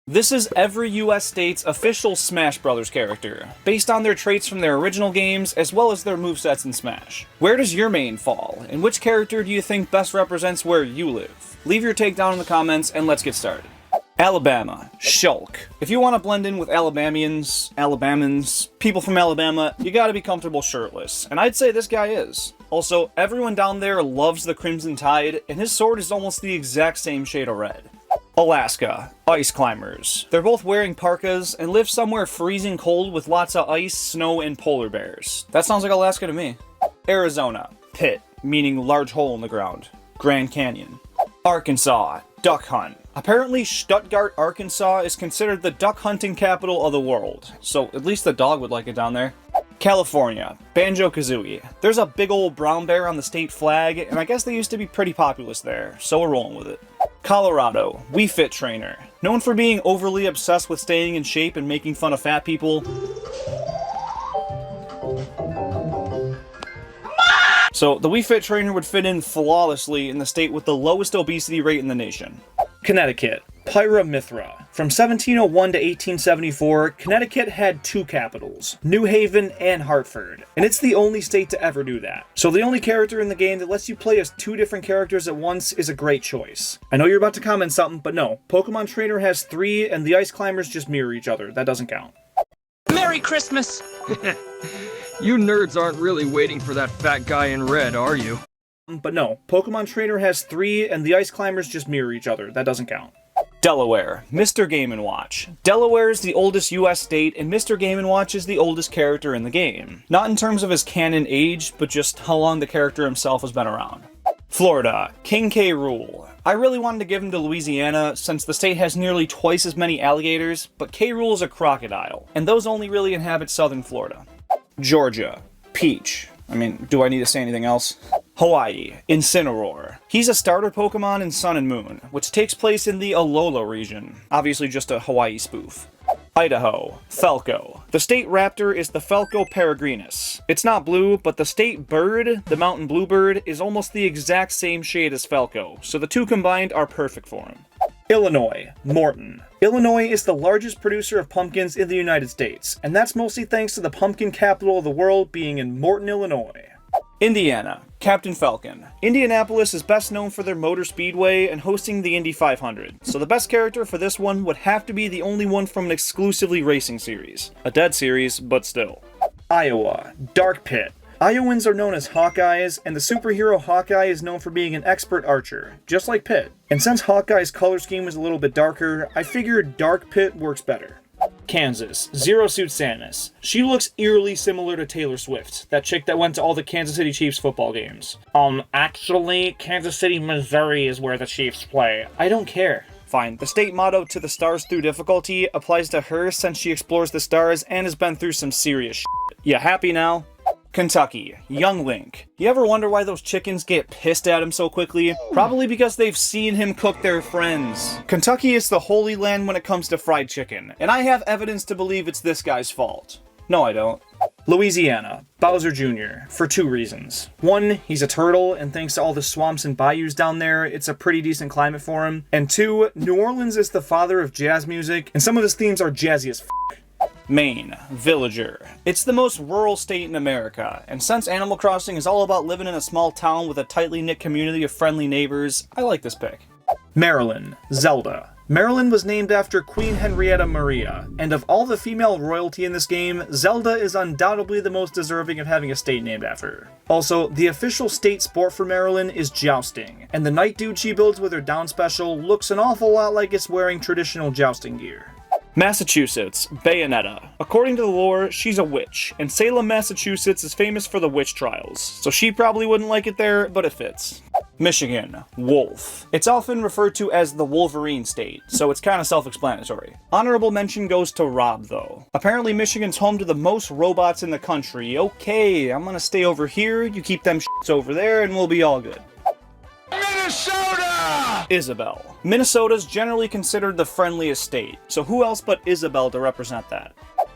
This is every US state's official Smash Bros. Character, based on their traits from their original games as well as their movesets in Smash. Where does your main fall, and which character do you think best represents where you live? Leave your take down in the comments and let's get started. Alabama, Shulk. If you want to blend in with Alabamians, people from Alabama, you gotta be comfortable shirtless, and I'd say this guy is. Also, everyone down there loves the Crimson Tide, and his sword is almost the exact same shade of red. Alaska, Ice Climbers. They're both wearing parkas and live somewhere freezing cold with lots of ice, snow, and polar bears. That sounds like Alaska to me. Arizona, Pit, meaning large hole in the ground. Grand Canyon. Arkansas, Duck Hunt. Apparently Stuttgart, Arkansas is considered the duck hunting capital of the world, so at least the dog would like it down there. California, Banjo-Kazooie. There's a big old brown bear on the state flag, and I guess they used to be pretty populous there, so we're rolling with it. Colorado, Wii Fit Trainer. Known for being overly obsessed with staying in shape and making fun of fat people. So the Wii Fit Trainer would fit in flawlessly in the state with the lowest obesity rate in the nation. Connecticut, Pyra Mithra. From 1701 to 1874, Connecticut had two capitals, New Haven and Hartford, and it's the only state to ever do that. So the only character in the game that lets you play as two different characters at once is a great choice. I know you're about to comment something, but no, Pokemon Trainer has three and the Ice Climbers just mirror each other. That doesn't count. Merry Christmas! You nerds aren't really waiting for that fat guy in red, are you? But no, Pokemon Trainer has three and the Ice Climbers just mirror each other. That doesn't count. Delaware, Mr. Game & Watch. Delaware is the oldest US state, and Mr. Game & Watch is the oldest character in the game. Not in terms of his canon age, but just how long the character himself has been around. Florida, King K. Rool. I really wanted to give him to Louisiana, since the state has nearly twice as many alligators, but K. Rool is a crocodile, and those only really inhabit southern Florida. Georgia, Peach. I mean, do I need to say anything else? Hawaii, Incineroar. He's a starter Pokemon in Sun and Moon, which takes place in the Alola region. Obviously just a Hawaii spoof. Idaho, Falco. The state raptor is the Falco peregrinus. It's not blue, but the state bird, the mountain bluebird, is almost the exact same shade as Falco, so the two combined are perfect for him. Illinois, Morton. Illinois is the largest producer of pumpkins in the United States, and that's mostly thanks to the pumpkin capital of the world being in Morton, Illinois. Indiana, Captain Falcon. Indianapolis is best known for their motor speedway and hosting the Indy 500, so the best character for this one would have to be the only one from an exclusively racing series. A dead series, but still. Iowa, Dark Pit. Iowans are known as Hawkeyes, and the superhero Hawkeye is known for being an expert archer, just like Pit. And since Hawkeye's color scheme is a little bit darker, I figured Dark Pit works better. Kansas, Zero Suit Samus. She looks eerily similar to Taylor Swift, that chick that went to all the Kansas City Chiefs football games. Actually, Kansas City, Missouri is where the Chiefs play. I don't care. Fine, the state motto "to the stars through difficulty" applies to her since she explores the stars and has been through some serious shit. You happy now? Kentucky, Young Link. You ever wonder why those chickens get pissed at him so quickly? Probably because they've seen him cook their friends. Kentucky is the holy land when it comes to fried chicken, and I have evidence to believe it's this guy's fault. No, I don't. Louisiana, Bowser Jr., for two reasons. One, he's a turtle, and thanks to all the swamps and bayous down there, it's a pretty decent climate for him. And two, New Orleans is the father of jazz music, and some of his themes are jazzy as f***. Maine, Villager. It's the most rural state in America, and since Animal Crossing is all about living in a small town with a tightly knit community of friendly neighbors, I like this pick. Maryland, Zelda. Maryland was named after Queen Henrietta Maria, and of all the female royalty in this game, Zelda is undoubtedly the most deserving of having a state named after her. Also, the official state sport for Maryland is jousting, and the knight dude she builds with her down special looks an awful lot like it's wearing traditional jousting gear. Massachusetts, Bayonetta. According to the lore, she's a witch, and Salem, Massachusetts is famous for the witch trials, so she probably wouldn't like it there, but it fits. Michigan, Wolf. It's often referred to as the Wolverine state, so it's kind of self-explanatory. Honorable mention goes to Rob, though. Apparently Michigan's home to the most robots in the country. Okay, I'm gonna stay over here, you keep them shits over there, and we'll be all good. Minnesota! Isabel. Minnesota's generally considered the friendliest state, so who else but Isabel to represent that?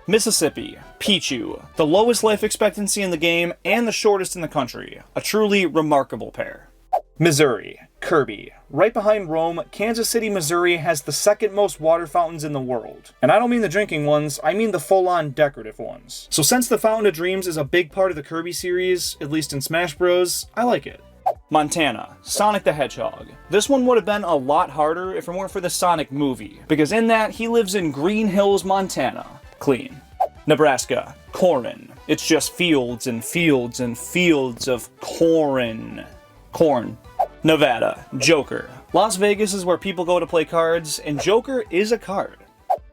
Mississippi, Pichu. The lowest life expectancy in the game and the shortest in the country. A truly remarkable pair. Missouri, Kirby. Right behind Rome, Kansas City, Missouri has the second most water fountains in the world. And I don't mean the drinking ones, I mean the full-on decorative ones. So since the Fountain of Dreams is a big part of the Kirby series, at least in Smash Bros., I like it. Montana, Sonic the Hedgehog. This one would have been a lot harder if it weren't for the Sonic movie, because in that, he lives in Green Hills, Montana. Clean. Nebraska, corn. It's just fields and fields and fields of corn. Corn. Nevada, Joker. Las Vegas is where people go to play cards, and Joker is a card.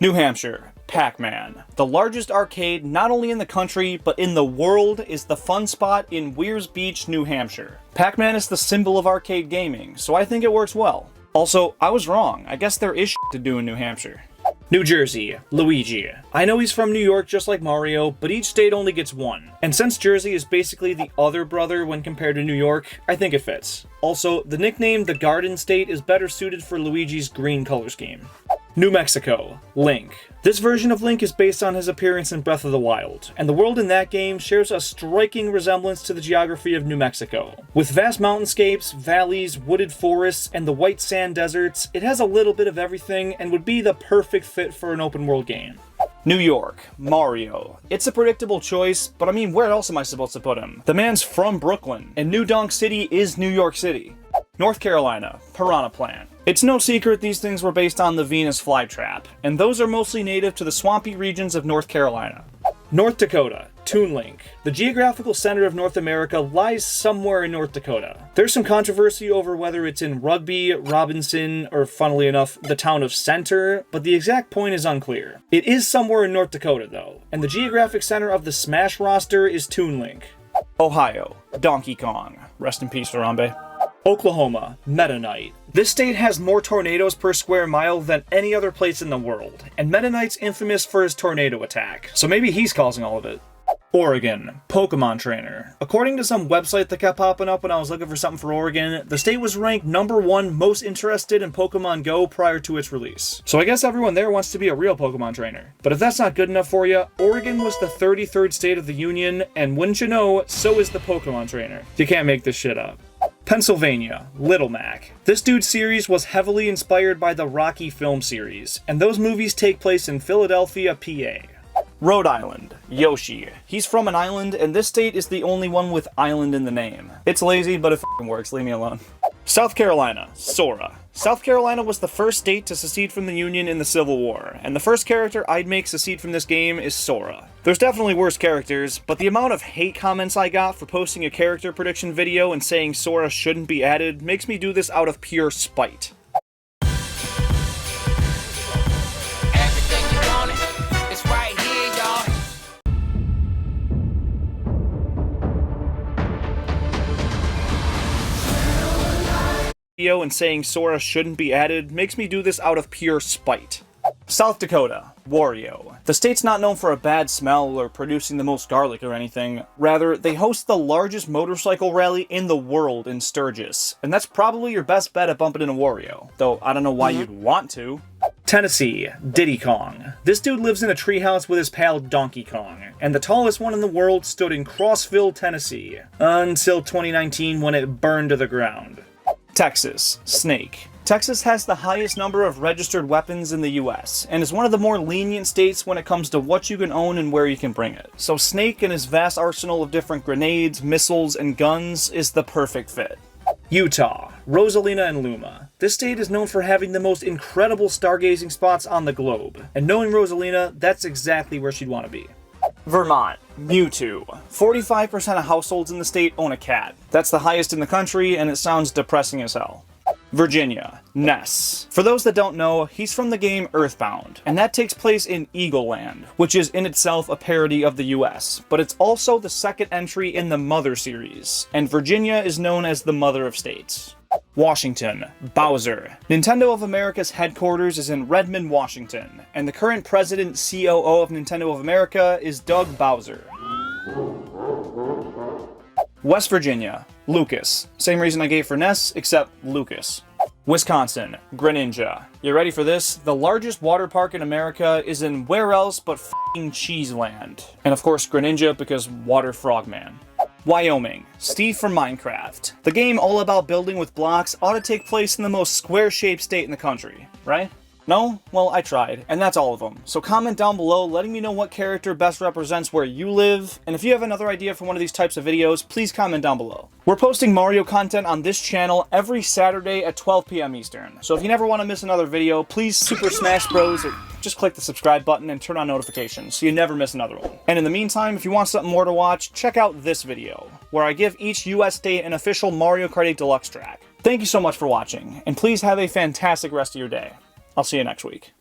New Hampshire, Pac-Man. The largest arcade not only in the country, but in the world is the fun spot in Weirs Beach, New Hampshire. Pac-Man is the symbol of arcade gaming, so I think it works well. Also, I was wrong. I guess there is shit to do in New Hampshire. New Jersey, Luigi. I know he's from New York just like Mario, but each state only gets one. And since Jersey is basically the other brother when compared to New York, I think it fits. Also, the nickname the Garden State is better suited for Luigi's green color scheme. New Mexico, Link. This version of Link is based on his appearance in Breath of the Wild, and the world in that game shares a striking resemblance to the geography of New Mexico. With vast mountainscapes, valleys, wooded forests, and the white sand deserts, it has a little bit of everything and would be the perfect fit for an open world game. New York, Mario. It's a predictable choice, but I mean, where else am I supposed to put him? The man's from Brooklyn, and New Donk City is New York City. North Carolina, Piranha Plant. It's no secret these things were based on the Venus flytrap, and those are mostly native to the swampy regions of North Carolina. North Dakota, Toon Link. The geographical center of North America lies somewhere in North Dakota. There's some controversy over whether it's in Rugby, Robinson, or funnily enough, the town of Center, but the exact point is unclear. It is somewhere in North Dakota though, and the geographic center of the Smash roster is Toon Link. Ohio, Donkey Kong. Rest in peace, Harambe. Oklahoma, Meta Knight. This state has more tornadoes per square mile than any other place in the world, and Meta Knight's infamous for his tornado attack, so maybe he's causing all of it. Oregon, Pokemon Trainer. According to some website that kept popping up when I was looking for something for Oregon, the state was ranked #1 most interested in Pokemon Go prior to its release. So I guess everyone there wants to be a real Pokemon trainer. But if that's not good enough for you, Oregon was the 33rd state of the union, and wouldn't you know, so is the Pokemon Trainer. You can't make this shit up. Pennsylvania, Little Mac. This dude's series was heavily inspired by the Rocky film series, and those movies take place in Philadelphia, PA. Rhode Island, Yoshi. He's from an island, and this state is the only one with island in the name. It's lazy, but it f***ing works, leave me alone. South Carolina, Sora. South Carolina was the first state to secede from the Union in the Civil War, and the first character I'd make secede from this game is Sora. There's definitely worse characters, but the amount of hate comments I got for posting a character prediction video and saying Sora shouldn't be added makes me do this out of pure spite. And saying Sora shouldn't be added makes me do this out of pure spite. South Dakota, Wario. The state's not known for a bad smell or producing the most garlic or anything. Rather, they host the largest motorcycle rally in the world in Sturgis, and that's probably your best bet at bumping into Wario, though I don't know why you'd want to. Tennessee, Diddy Kong. This dude lives in a treehouse with his pal Donkey Kong, and the tallest one in the world stood in Crossville, Tennessee, until 2019 when it burned to the ground. Texas, Snake. Texas has the highest number of registered weapons in the US, and is one of the more lenient states when it comes to what you can own and where you can bring it. So Snake and his vast arsenal of different grenades, missiles, and guns is the perfect fit. Utah, Rosalina and Luma. This state is known for having the most incredible stargazing spots on the globe, and knowing Rosalina, that's exactly where she'd want to be. Vermont, Mewtwo. 45% of households in the state own a cat. That's the highest in the country, and it sounds depressing as hell. Virginia, Ness. For those that don't know, he's from the game Earthbound, and that takes place in Eagle Land, which is in itself a parody of the US, but it's also the second entry in the Mother series, and Virginia is known as the Mother of States. Washington, Bowser. Nintendo of America's headquarters is in Redmond, Washington, and the current president COO of Nintendo of America is Doug Bowser. West Virginia, Lucas. Same reason I gave for Ness, except Lucas. Wisconsin, Greninja. You ready for this? The largest water park in America is in where else but f***ing Cheeseland. And of course Greninja because Water Frogman. Wyoming, Steve from Minecraft. The game all about building with blocks ought to take place in the most square-shaped state in the country, right? No? Well, I tried, and that's all of them. So comment down below letting me know what character best represents where you live, and if you have another idea for one of these types of videos, please comment down below. We're posting Mario content on this channel every Saturday at 12 p.m. Eastern, so if you never want to miss another video, please Super Smash Bros. Or just click the subscribe button and turn on notifications so you never miss another one. And in the meantime, if you want something more to watch, check out this video, where I give each US state an official Mario Kart 8 Deluxe track. Thank you so much for watching, and please have a fantastic rest of your day. I'll see you next week.